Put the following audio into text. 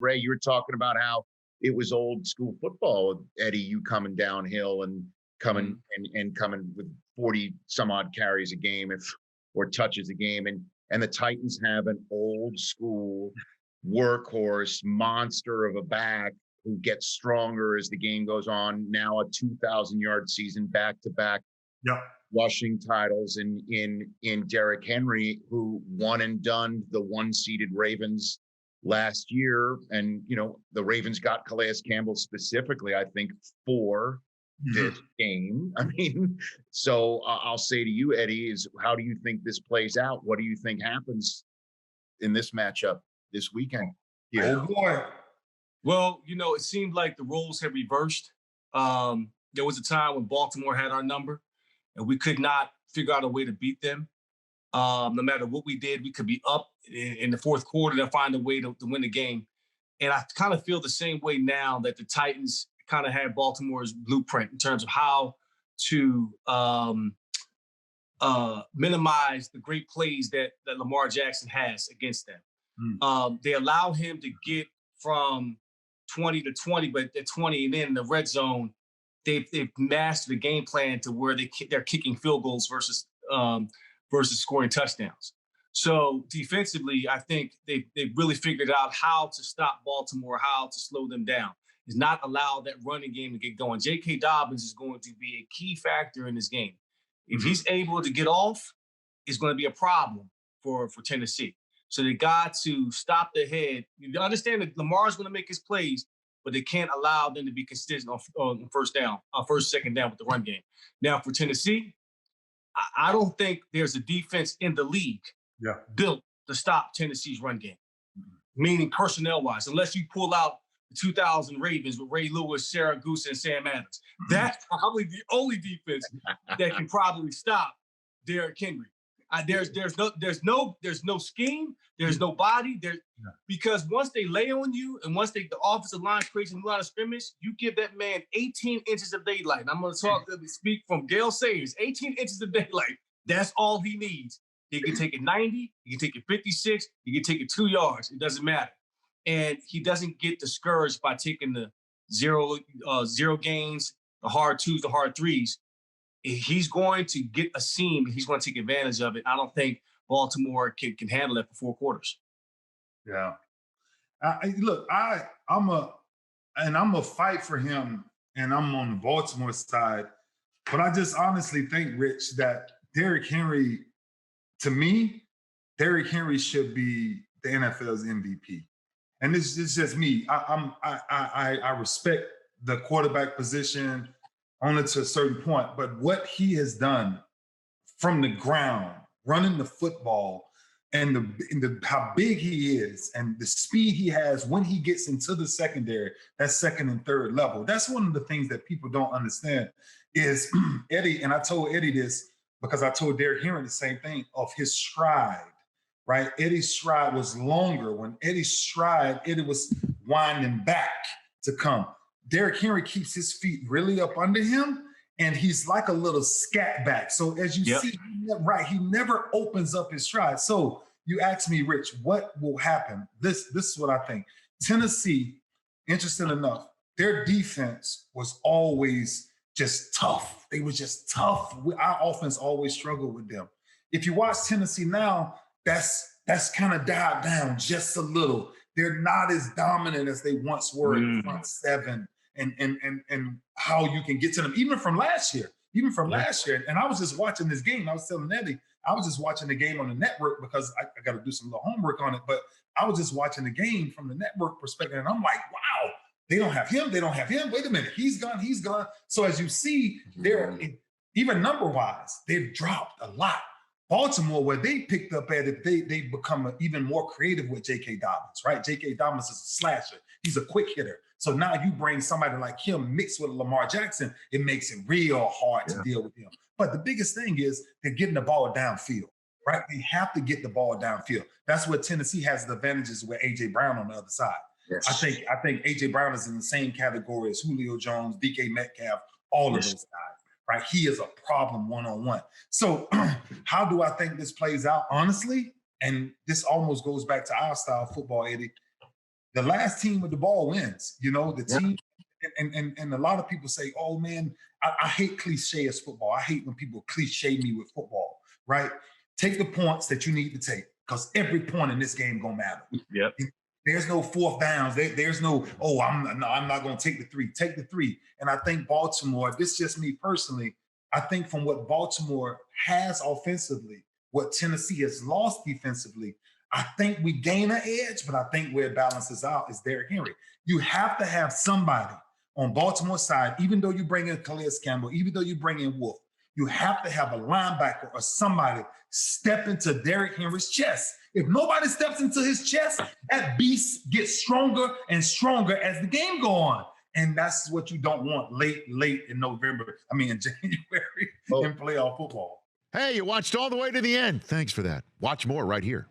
Ray, you were talking about how it was old school football, Eddie, you coming downhill and coming and coming with 40 some odd carries a game or touches a game. And the Titans have an old school workhorse monster of a back who gets stronger as the game goes on. Now a 2,000-yard season back-to-back rushing titles in Derrick Henry, who won and done the one-seeded Ravens last year. And, the Ravens got Calais Campbell specifically, I think, for this game. I mean, so I'll say to you, Eddie, is how do you think this plays out? What do you think happens in this matchup this weekend? Oh, boy. Well, it seemed like the roles had reversed. There was a time when Baltimore had our number, and we could not figure out a way to beat them. No matter what we did, we could be up in the fourth quarter to find a way to win the game. And I kind of feel the same way now that the Titans kind of have Baltimore's blueprint in terms of how to minimize the great plays that Lamar Jackson has against them. They allow him to get from 20 to 20, but at 20 and then in the red zone, they've mastered the game plan to where they're kicking field goals versus scoring touchdowns. So defensively, I think they've really figured out how to stop Baltimore, how to slow them down. Is not allow that running game to get going. J.K. Dobbins is going to be a key factor in this game. If he's able to get off, it's going to be a problem for Tennessee. So they got to stop the head. You understand that Lamar's going to make his plays, but they can't allow them to be consistent on second down with the run game. Now for Tennessee, I don't think there's a defense in the league built to stop Tennessee's run game, meaning personnel-wise, unless you pull out the 2000 Ravens with Ray Lewis, Sarah Goose, and Sam Adams. That's probably the only defense that can probably stop Derrick Henry. There's no scheme, there's no body, because once they lay on you and once the offensive line creates a line of scrimmage, you give that man 18 inches of daylight. And I'm going to speak from Gail Sayers, 18 inches of daylight. That's all he needs. He can take it 90, he can take it 56, he can take it 2 yards. It doesn't matter. And he doesn't get discouraged by taking the zero gains, the hard twos, the hard threes. He's going to get a seam, and he's going to take advantage of it. I don't think Baltimore can handle it for 4 quarters. Yeah. I'm a fight for him, and I'm on the Baltimore side. But I just honestly think, Rich, that Derrick Henry, to me, Derrick Henry should be the NFL's MVP. And this is just me. I respect the quarterback position only to a certain point, but what he has done from the ground, running the football, and how big he is, and the speed he has when he gets into the secondary, that second and third level. That's one of the things that people don't understand is Eddie, and I told Eddie this because I told Derrick Henry the same thing of his stride. Right, Eddie's stride was longer. When Eddie's stride, Eddie was winding back to come. Derrick Henry keeps his feet really up under him, and he's like a little scat back. So as you see, he never opens up his stride. So you ask me, Rich, what will happen? This is what I think. Tennessee, interesting enough, their defense was always just tough. They were just tough. Our offense always struggled with them. If you watch Tennessee now, that's kind of died down just a little. They're not as dominant as they once were in the front seven and how you can get to them, even from last year. And I was just watching this game. I was telling Eddie, I was just watching the game on the network because I got to do some little homework on it. But I was just watching the game from the network perspective. And I'm like, wow, they don't have him. Wait a minute. He's gone. So as you see, they're even number-wise, they've dropped a lot. Baltimore, where they picked up at it, they become even more creative with J.K. Dobbins, right? J.K. Dobbins is a slasher. He's a quick hitter. So now you bring somebody like him mixed with Lamar Jackson, it makes it real hard to deal with him. But the biggest thing is they're getting the ball downfield, right? They have to get the ball downfield. That's where Tennessee has the advantages with A.J. Brown on the other side. Yes. I think A.J. Brown is in the same category as Julio Jones, DK Metcalf, all of those guys. Right, he is a problem one-on-one. So how do I think this plays out? Honestly, and this almost goes back to our style of football, Eddie, the last team with the ball wins. You know, the team, and a lot of people say, oh man, I hate cliche as football. I hate when people cliche me with football, right? Take the points that you need to take, because every point in this game gonna matter. Yep. There's no fourth downs. There's no, oh, I'm not gonna take the 3. Take the 3. And I think Baltimore, this is just me personally, I think from what Baltimore has offensively, what Tennessee has lost defensively, I think we gain an edge, but I think where it balances out is Derrick Henry. You have to have somebody on Baltimore's side, even though you bring in Calais Campbell, even though you bring in Wolf, you have to have a linebacker or somebody step into Derrick Henry's chest. If nobody steps into his chest, that beast gets stronger and stronger as the game go on. And that's what you don't want late in November. I mean, in January in playoff football. Hey, you watched all the way to the end. Thanks for that. Watch more right here.